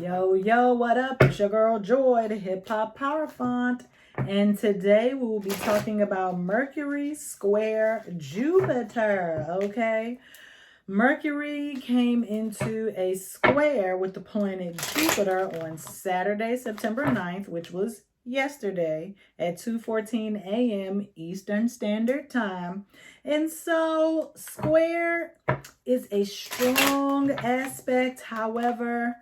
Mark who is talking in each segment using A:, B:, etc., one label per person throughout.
A: Yo, yo, what up? It's your girl Joy, the Hip Hop Power Font. And today we will be talking about Mercury square Jupiter, okay? Mercury came into a square with the planet Jupiter on Saturday, September 9th, which was yesterday at 2:14 a.m. Eastern Standard Time. And so square is a strong aspect. However,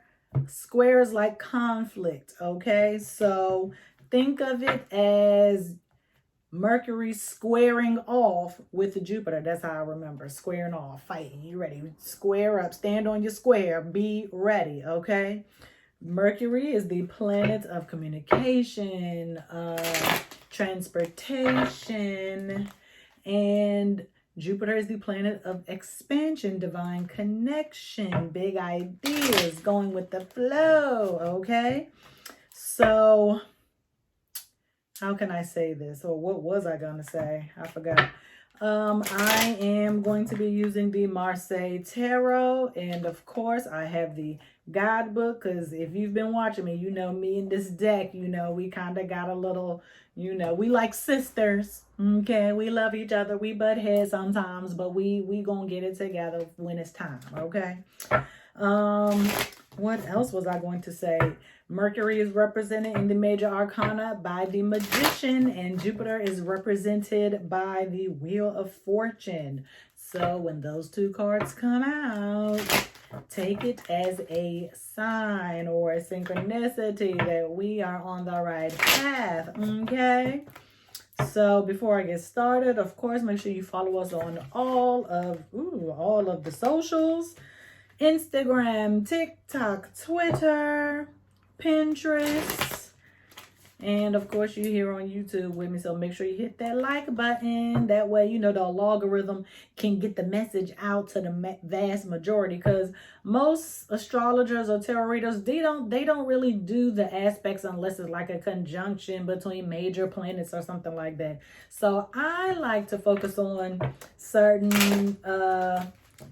A: squares like conflict, okay? So think of it as Mercury squaring off with Jupiter. That's how I remember. Squaring off, fighting. You ready? Square up, stand on your square, be ready, okay? Mercury is the planet of communication, transportation, and Jupiter is the planet of expansion, divine connection, big ideas, going with the flow, okay? So, how can I say this? Or what was I going to say? I forgot. I am going to be using the Marseille Tarot. And of course, I have the guidebook. Because if you've been watching me, you know me and this deck, we kind of got a little, we like sisters. Okay, we love each other. We butt heads sometimes, but we going to get it together when it's time. Okay. What else was I going to say? Mercury is represented in the major arcana by the Magician, and Jupiter is represented by the Wheel of Fortune. So when those two cards come out, take it as a sign or a synchronicity that we are on the right path, okay? So before I get started, of course, make sure you follow us on all of the socials. Instagram, TikTok, Twitter, Pinterest, and of course you're here on YouTube with me, so make sure you hit that like button. That way, the algorithm can get the message out to the vast majority, because most astrologers or tarot readers, they don't really do the aspects unless it's like a conjunction between major planets or something like that. So I like to focus on certain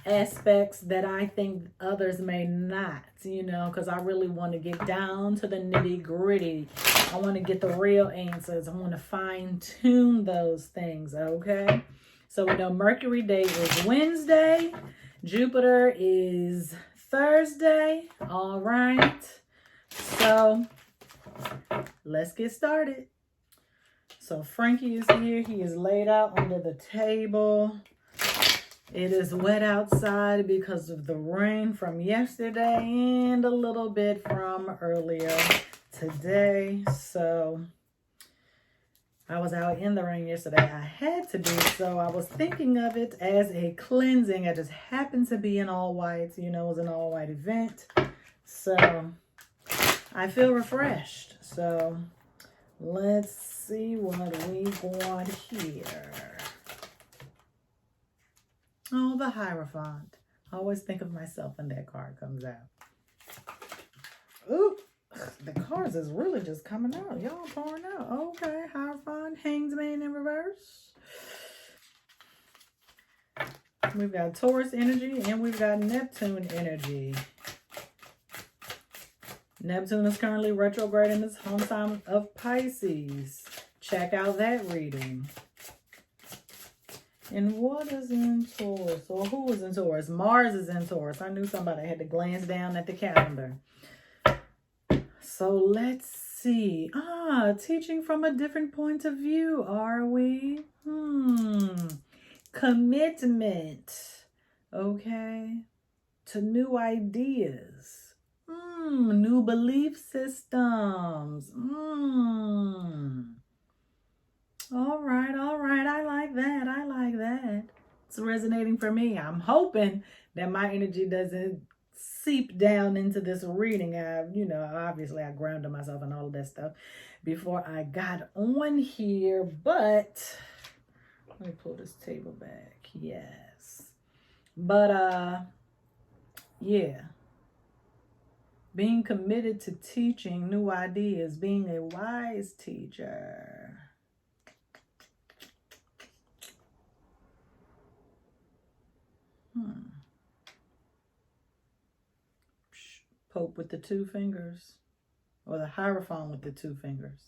A: aspects that I think others may not, because I really want to get down to the nitty gritty. I want to get the real answers. I want to fine tune those things, okay? So we know Mercury day is Wednesday. Jupiter is Thursday. All right. So let's get started. So Frankie is here. He is laid out under the table. It is wet outside because of the rain from yesterday and a little bit from earlier today. So I was out in the rain yesterday. I had to be, so I was thinking of it as a cleansing. I just happened to be in all white. It was an all white event. So I feel refreshed. So let's see what we got here. Oh, the Hierophant. I always think of myself when that card comes out. Ooh, the cards is really just coming out. Y'all pouring out. Okay, Hierophant, Hangsman in reverse. We've got Taurus energy and we've got Neptune energy. Neptune is currently retrograde in its home sign of Pisces. Check out that reading. And what is in Taurus? Or who is in Taurus? Mars is in Taurus. I knew somebody had to glance down at the calendar. So let's see. Teaching from a different point of view, are we? Commitment. Okay. To new ideas. New belief systems. All right. I like that. It's resonating for me. I'm hoping that my energy doesn't seep down into this reading. Obviously I grounded myself and all of that stuff before I got on here, but let me pull this table back. Yes. But, yeah. Being committed to teaching new ideas, being a wise teacher. Pope with the 2 fingers. Or the Hierophant with the 2 fingers.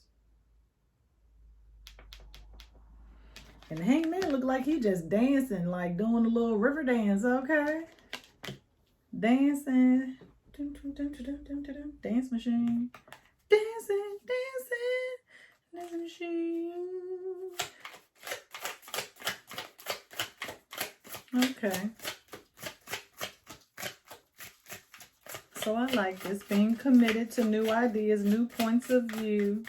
A: And the Hangman looked like he just dancing, like doing a little river dance, okay? Dancing. Dance machine. Dancing, dancing. Dance machine. Okay. So I like this. Being committed to new ideas, new points of view.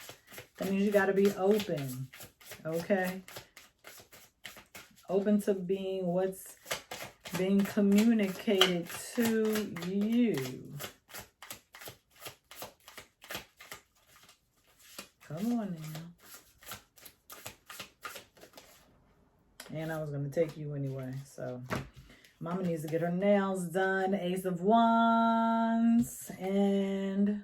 A: That means you got to be open. Okay? Open to being what's being communicated to you. Come on now. And I was going to take you anyway. So, Mama needs to get her nails done. Ace of Wands and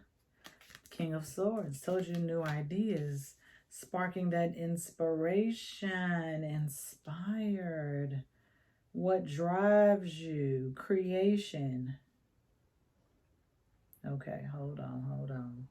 A: King of Swords. Told you new ideas. Sparking that inspiration. Inspired. What drives you? Creation. Okay, hold on.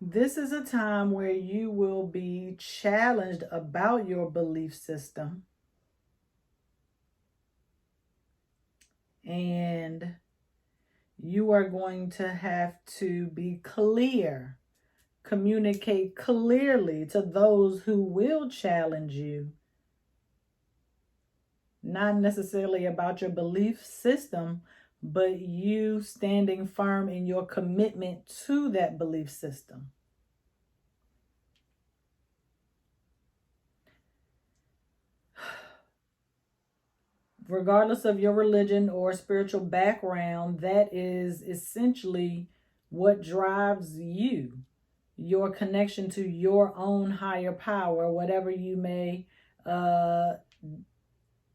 A: This is a time where you will be challenged about your belief system. And you are going to have to be clear, communicate clearly to those who will challenge you. Not necessarily about your belief system, but you standing firm in your commitment to that belief system. Regardless of your religion or spiritual background, that is essentially what drives you. Your connection to your own higher power, whatever you may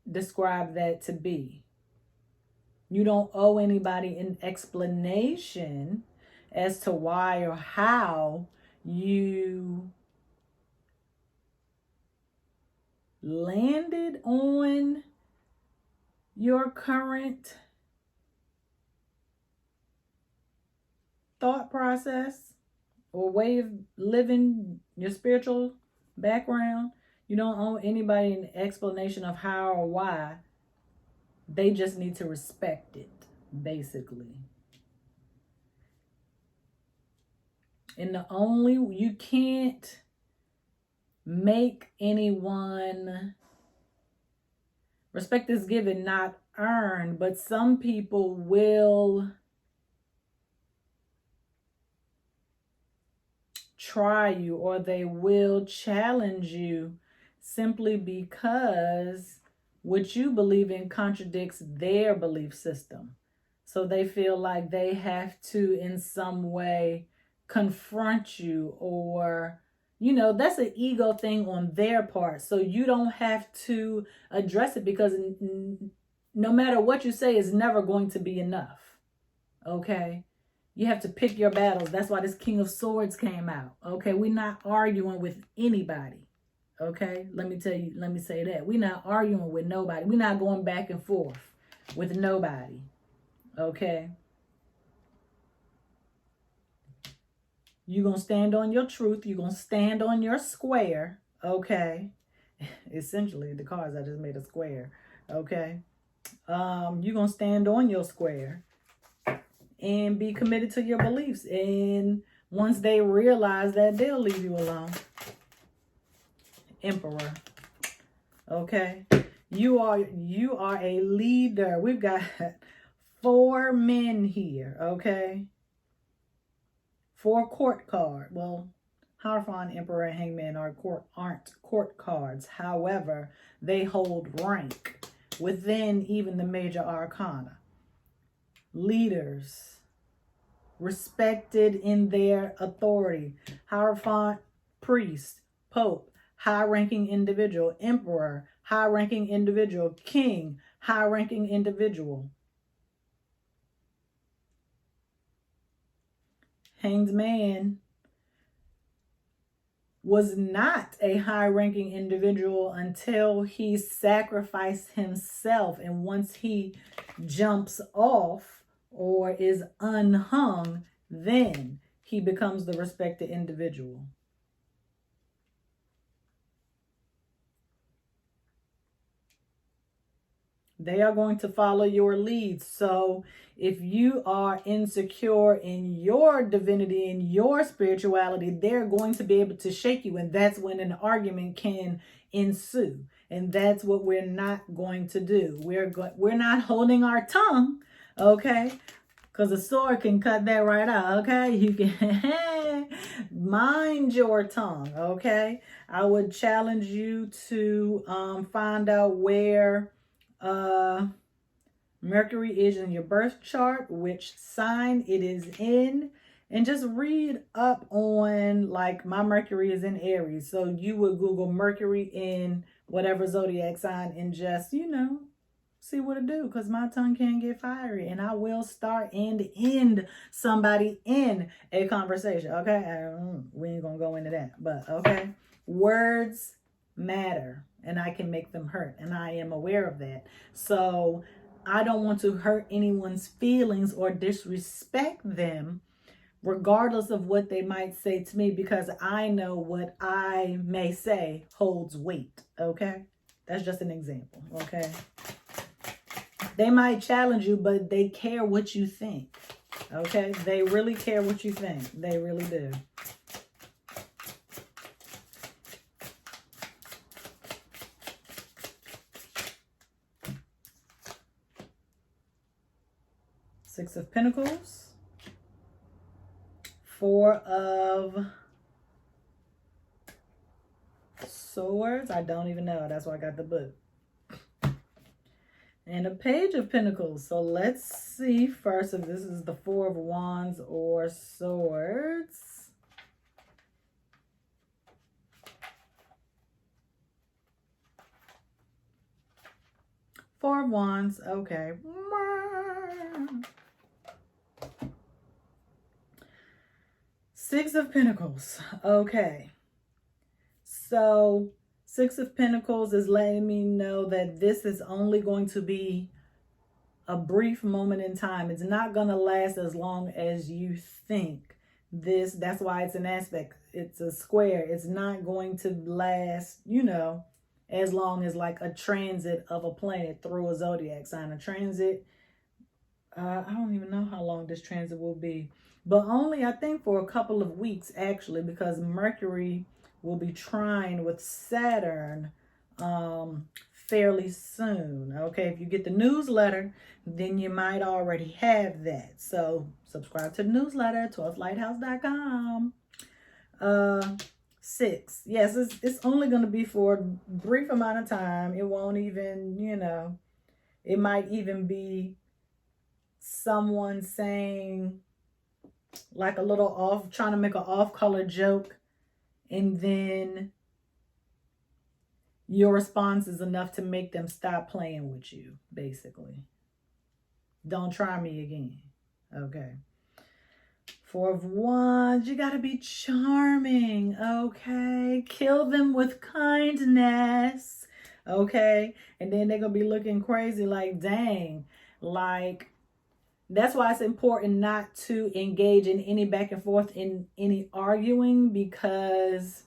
A: describe that to be. You don't owe anybody an explanation as to why or how you landed on your current thought process or way of living, your spiritual background. You don't owe anybody an explanation of how or why. They just need to respect it, basically. And you can't make anyone, respect is given, not earned, but some people will try you or they will challenge you simply because what you believe in contradicts their belief system. So they feel like they have to in some way confront you, or that's an ego thing on their part. So you don't have to address it, because no matter what you say, it's never going to be enough. Okay? You have to pick your battles. That's why this King of Swords came out. Okay? We're not arguing with anybody. Okay? Let me say that. We're not arguing with nobody. We're not going back and forth with nobody. Okay? You're going to stand on your truth. You're going to stand on your square. Okay? Essentially, the cards, I just made a square. Okay? You're going to stand on your square and be committed to your beliefs. And once they realize that, they'll leave you alone. Emperor. Okay? You are a leader. We've got 4 men here. Okay? 4 court cards. Well, Hierophant, Emperor, and Hangman aren't court cards. However, they hold rank within even the major arcana. Leaders, respected in their authority. Hierophant, priest, pope, high-ranking individual. Emperor, high-ranking individual. King, high-ranking individual. Hanged Man, was not a high-ranking individual until he sacrificed himself. And once he jumps off or is unhung, then he becomes the respected individual. They are going to follow your lead. So if you are insecure in your divinity, in your spirituality, they're going to be able to shake you. And that's when an argument can ensue. And that's what we're not going to do. We're not holding our tongue, okay? Because a sword can cut that right out, okay? You can mind your tongue, okay? I would challenge you to find out where Mercury is in your birth chart, which sign it is in, and just read up on, like, my Mercury is in Aries. So you would Google Mercury in whatever zodiac sign and just, see what it do, because my tongue can get fiery and I will start and end somebody in a conversation. Okay, we ain't gonna go into that, but okay, words matter and I can make them hurt, and I am aware of that. So I don't want to hurt anyone's feelings or disrespect them regardless of what they might say to me, because I know what I may say holds weight. Okay, that's just an example. Okay, they might challenge you, but they care what you think. Okay, they really care what you think. They really do. Six of Pentacles. Four of Swords. I don't even know. That's why I got the book. And a Page of Pentacles. So let's see first if this is the Four of Wands or Swords. Four of Wands. Okay. Six of Pentacles. Okay. So Six of Pentacles is letting me know that this is only going to be a brief moment in time. It's not going to last as long as you think. That's why it's an aspect. It's a square. It's not going to last, as long as like a transit of a planet through a zodiac sign. A transit, I don't even know how long this transit will be, but only, I think, for a couple of weeks, actually, because Mercury will be trine with Saturn fairly soon. Okay, if you get the newsletter, then you might already have that. So subscribe to the newsletter, 12thlighthouse.com. 6. Yes, it's only going to be for a brief amount of time. It won't even, it might even be someone saying like a little off, trying to make an off-color joke, and then your response is enough to make them stop playing with you, basically. Don't try me again. Okay. Four of Wands, you gotta be charming, okay? Kill them with kindness, okay? And then they're gonna be looking crazy like, dang, like, that's why it's important not to engage in any back and forth, in any arguing, because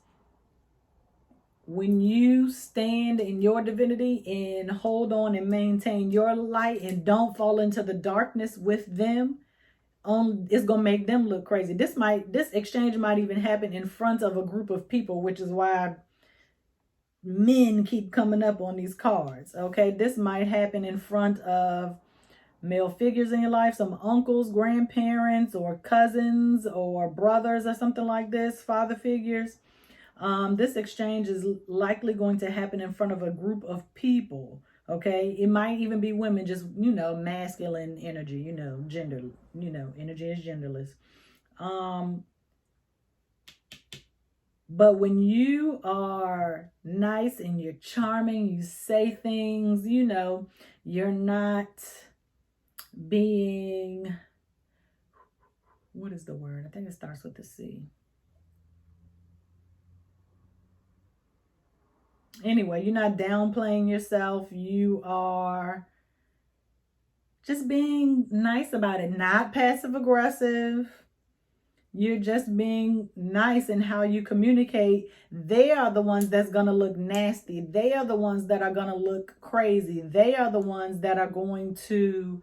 A: when you stand in your divinity and hold on and maintain your light and don't fall into the darkness with them, it's gonna make them look crazy. This exchange might even happen in front of a group of people, which is why men keep coming up on these cards. Okay, this might happen in front of male figures in your life, some uncles, grandparents, or cousins, or brothers, or something like this, father figures. This exchange is likely going to happen in front of a group of people. Okay, it might even be women, just, masculine energy, gender, energy is genderless. But when you are nice and you're charming, you say things, you're not being, what is the word? I think it starts with the C. Anyway, you're not downplaying yourself. You are just being nice about it, not passive aggressive. You're just being nice in how you communicate. They are the ones that's going to look nasty. They are the ones that are going to look crazy. They are the ones that are going to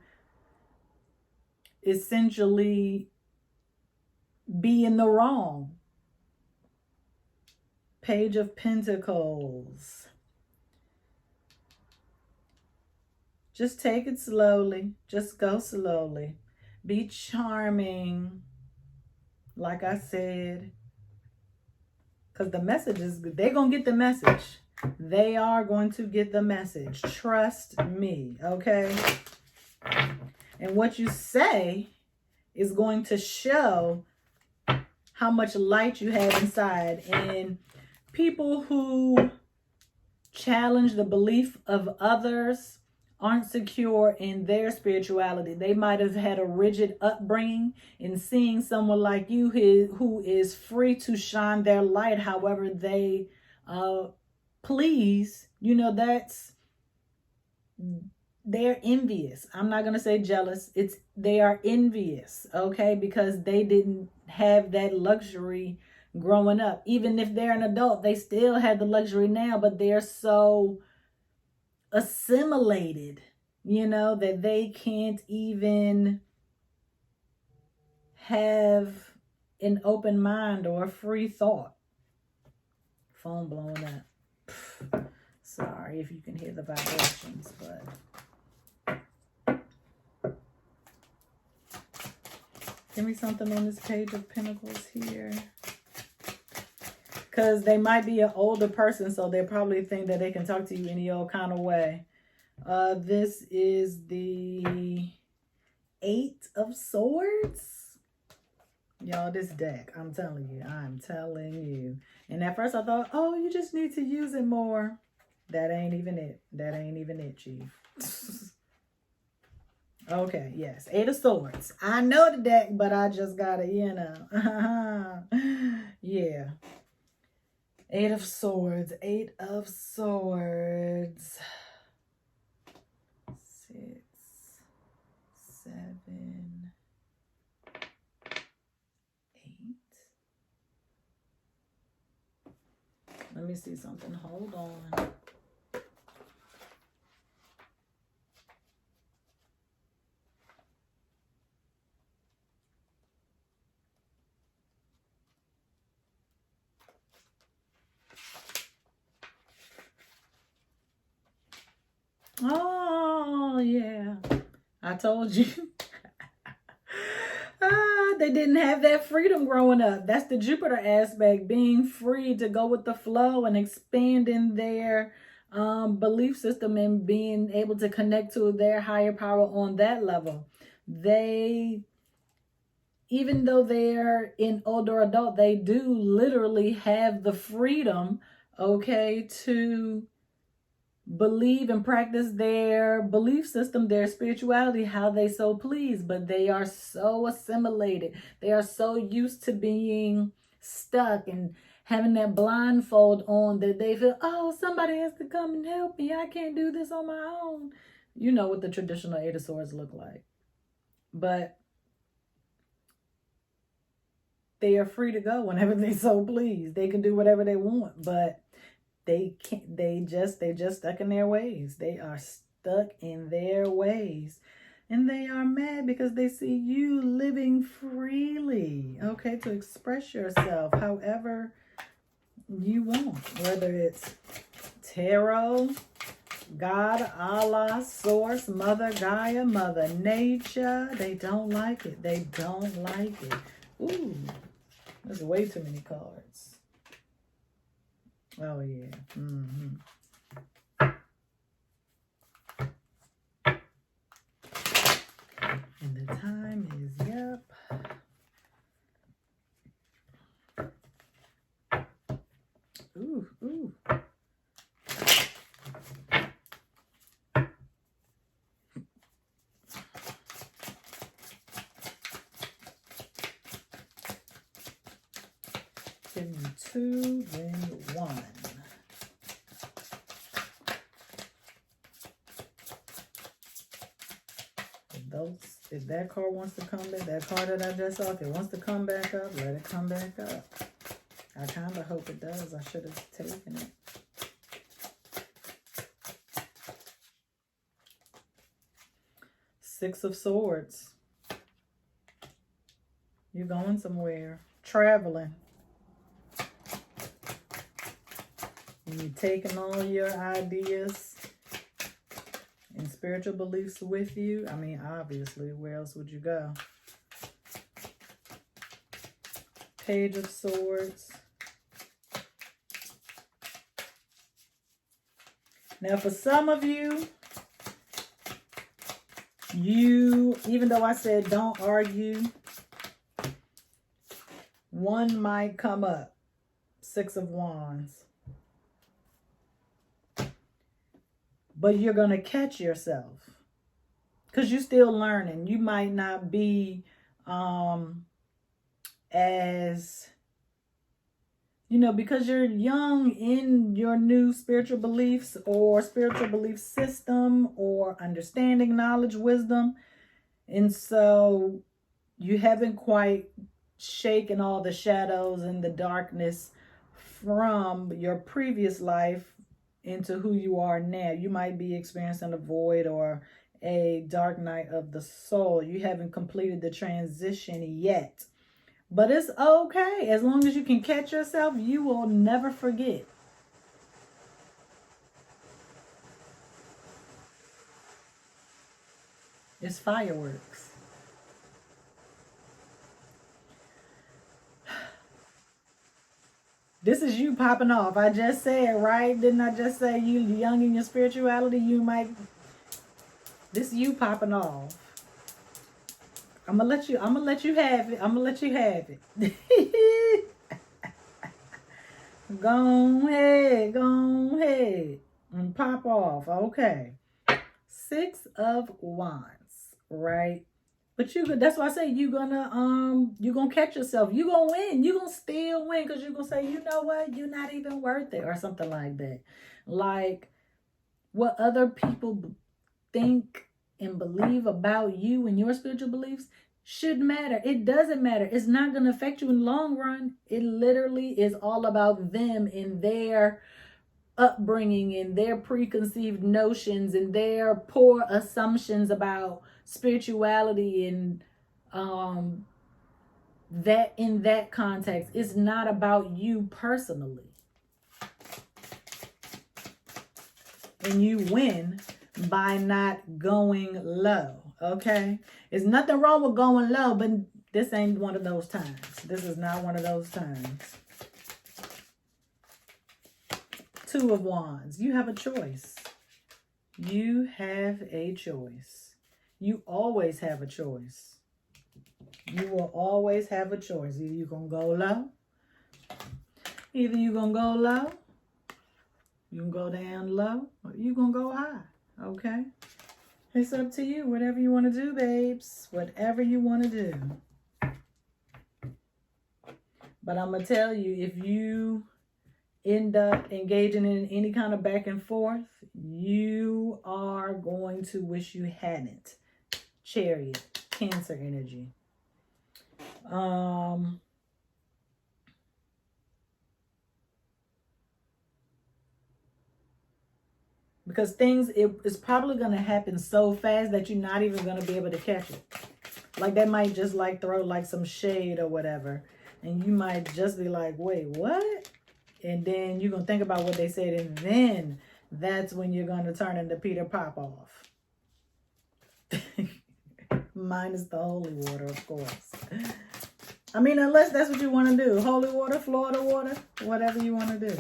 A: essentially be in the wrong. Page of Pentacles. Just take it slowly. Just go slowly. Be charming. Like I said. Because the message is, they're going to get the message. They are going to get the message. Trust me. Okay? And what you say is going to show how much light you have inside. And people who challenge the belief of others aren't secure in their spirituality. They might have had a rigid upbringing, in seeing someone like you who is free to shine their light however they please. You know, they're envious. I'm not going to say jealous. They are envious, okay? Because they didn't have that luxury growing up. Even if they're an adult, they still have the luxury now, but they're so assimilated, you know, that they can't even have an open mind or a free thought. Phone blowing up. Sorry if you can hear the vibrations, but give me something on this Page of Pentacles here. Because they might be an older person, so they probably think that they can talk to you any old kind of way. This is the 8 of Swords. Y'all, this deck, I'm telling you. And at first I thought, oh, you just need to use it more. That ain't even it. That ain't even it, Chief. Okay, yes. 8 of Swords. I know the deck, but I just gotta, you know. Yeah. 8 of Swords. 8 of Swords. 6, 7, 8. Let me see something. Hold on. Oh, yeah. I told you. They didn't have that freedom growing up. That's the Jupiter aspect. Being free to go with the flow and expanding their belief system and being able to connect to their higher power on that level. They, even though they're an older adult, they do literally have the freedom, okay, to believe and practice their belief system, their spirituality, how they so please. But they are so assimilated. They are so used to being stuck and having that blindfold on that they feel, oh, somebody has to come and help me. I can't do this on my own. You know what the traditional 8 of Swords look like. But they are free to go whenever they so please. They can do whatever they want, but they can't, they just stuck in their ways. They are stuck in their ways. And they are mad because they see you living freely, okay, to express yourself however you want. Whether it's tarot, God, Allah, Source, Mother Gaia, Mother Nature. They don't like it. They don't like it. Ooh, there's way too many cards. Oh, yeah. Mm-hmm. And the time is, yep. Ooh, ooh. Give me 2, then 1. if that card wants to come back, that card that I just saw, if it wants to come back up, let it come back up. I kind of hope it does. I should have taken it. Six of Swords. You're going somewhere. Traveling. And you're taking all your ideas and spiritual beliefs with you. I mean, obviously, where else would you go? Page of Swords. Now, for some of you, even though I said don't argue, one might come up. Six of Wands. But you're going to catch yourself because you're still learning. You might not be as, because you're young in your new spiritual beliefs or spiritual belief system or understanding, knowledge, wisdom. And so you haven't quite shaken all the shadows and the darkness from your previous life into who you are now. You might be experiencing a void or a dark night of the soul. You haven't completed the transition yet. But it's okay. As long as you can catch yourself, you will never forget. It's fireworks. This is you popping off. I just said, right? Didn't I just say you young in your spirituality? You might. This is you popping off. I'm gonna let you have it. I'm gonna let you have it. Go ahead. And pop off. Okay. Six of Wands, right? But that's why I say you're gonna catch yourself. You're gonna win. You're gonna still win because you're gonna say, you know what, you're not even worth it, or something like that. Like what other people think and believe about you and your spiritual beliefs shouldn't matter. It doesn't matter. It's not gonna affect you in the long run. It literally is all about them and their upbringing and their preconceived notions and their poor assumptions about spirituality and that in that context. It's not about you personally. And you win by not going low. Okay? There's nothing wrong with going low, but this ain't one of those times. This is not one of those times. Two of Wands. You have a choice. You have a choice. You always have a choice. You will always have a choice. Either you're going to go low. Either you're going to go low. You can go down low. Or you're going to go high. Okay? It's up to you. Whatever you want to do, babes. Whatever you want to do. But I'm going to tell you, if you end up engaging in any kind of back and forth, you are going to wish you hadn't. Chariot, Cancer energy. Because it's probably going to happen so fast that you're not even going to be able to catch it. Like that might just like throw like some shade or whatever. And you might just be like, wait, what? And then you're going to think about what they said. And then that's when you're going to turn into Peter Popoff. Minus the holy water, of course. I mean, unless that's what you want to do. Holy water, Florida water, whatever you want to do.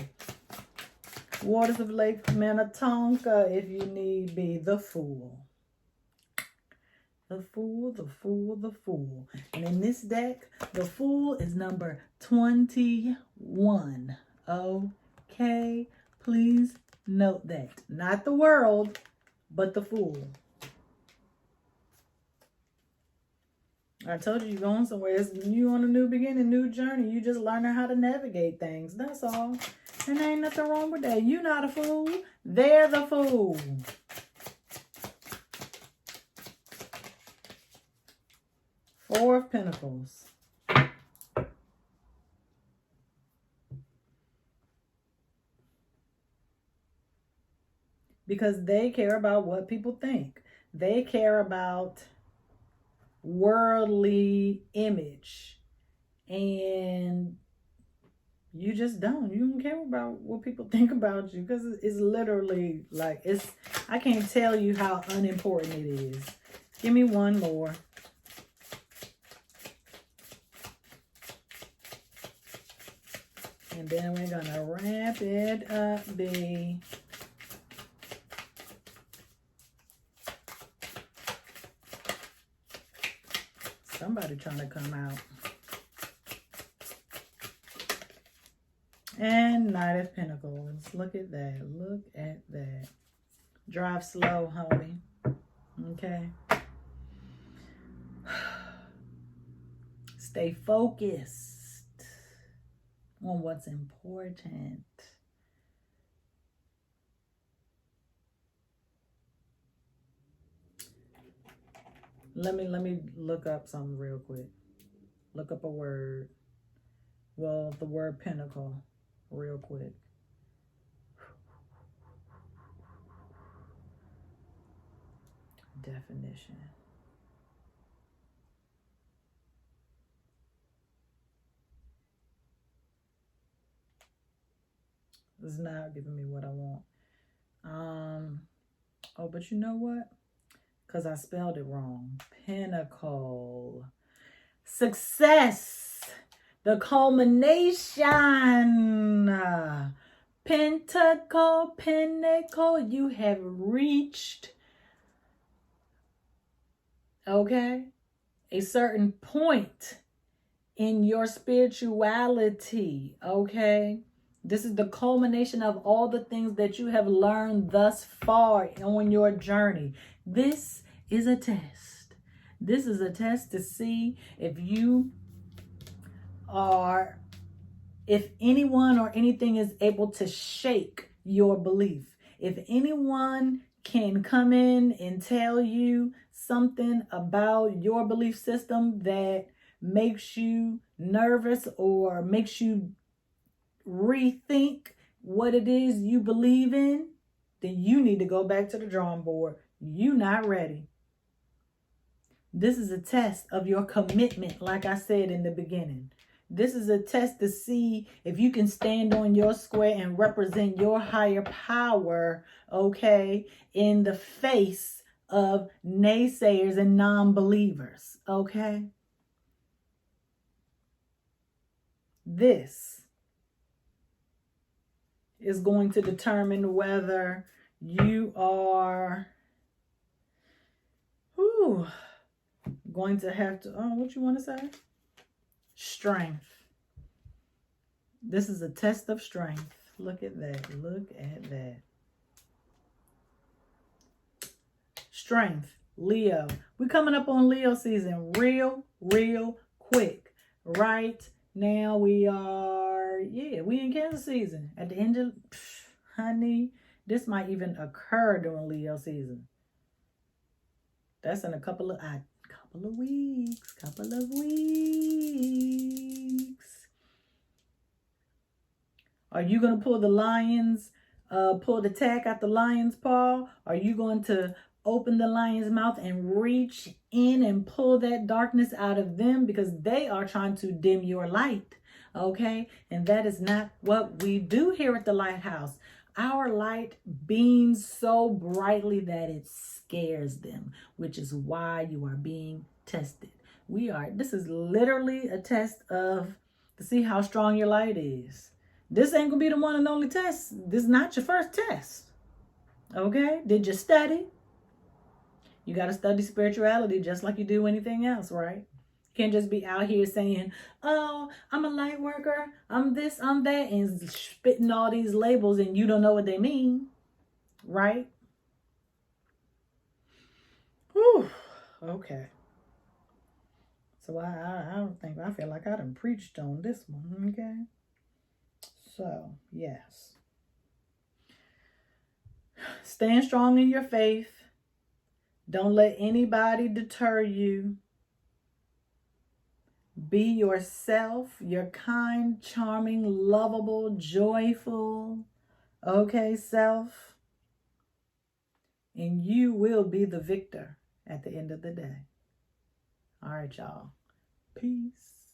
A: Waters of Lake Minnetonka, if you need be. The Fool. The Fool, the Fool, the Fool. And in this deck, the Fool is number 21. Okay? Please note that. Not the world, but the Fool. I told you you're going somewhere. You on a new beginning, new journey. You just learning how to navigate things. That's all. And there ain't nothing wrong with that. You're not a fool. They're the fool. Four of Pentacles. Because they care about what people think. They care about worldly image. And you just don't. You don't care about what people think about you. Because it's literally like, I can't tell you how unimportant it is. Give me one more. And then we're going to wrap it up, B. Somebody trying to come out. And Knight of Pentacles. Look at that. Look at that. Drive slow, homie. Okay. Stay focused on what's important. Let me look up something real quick. Look up a word. Well, the word pentacle real quick. Definition. It's not giving me what I want. Oh, but you know what? Because I spelled it wrong. Pinnacle. Success. The culmination. Pentacle, pinnacle. You have reached, okay, a certain point in your spirituality, okay? This is the culmination of all the things that you have learned thus far on your journey. This is a test. This is a test to see if anyone or anything is able to shake your belief. If anyone can come in and tell you something about your belief system that makes you nervous or makes you rethink what it is you believe in, then you need to go back to the drawing board. You're not ready. This is a test of your commitment, like I said in the beginning. This is a test to see if you can stand on your square and represent your higher power, okay, in the face of naysayers and non-believers, okay? This is going to determine whether you are going to have to, what you want to say? Strength. This is a test of strength. Look at that. Look at that. Strength. Leo. We're coming up on Leo season real quick. Right now we are, we in Cancer season. At the end of, honey, this might even occur during Leo season. That's in a couple of weeks. Are you going to pull the lions, pull the tack out the lion's paw? Are you going to open the lion's mouth and reach in and pull that darkness out of them? Because they are trying to dim your light, okay? And that is not what we do here at the Lighthouse. Our light beams so brightly that it scares them, which is why you are being tested. This is literally a test to see how strong your light is. This ain't gonna be the one and only test. This is not your first test. Okay? Did you study? You got to study spirituality just like you do anything else, right? You can't just be out here saying, oh, I'm a light worker, I'm this, I'm that, and spitting all these labels and you don't know what they mean, right? Whew. Okay. So I feel like I done preached on this one, okay? So, yes. Stand strong in your faith. Don't let anybody deter you. Be yourself, your kind, charming, lovable, joyful, okay, self. And you will be the victor at the end of the day. All right, y'all. Peace.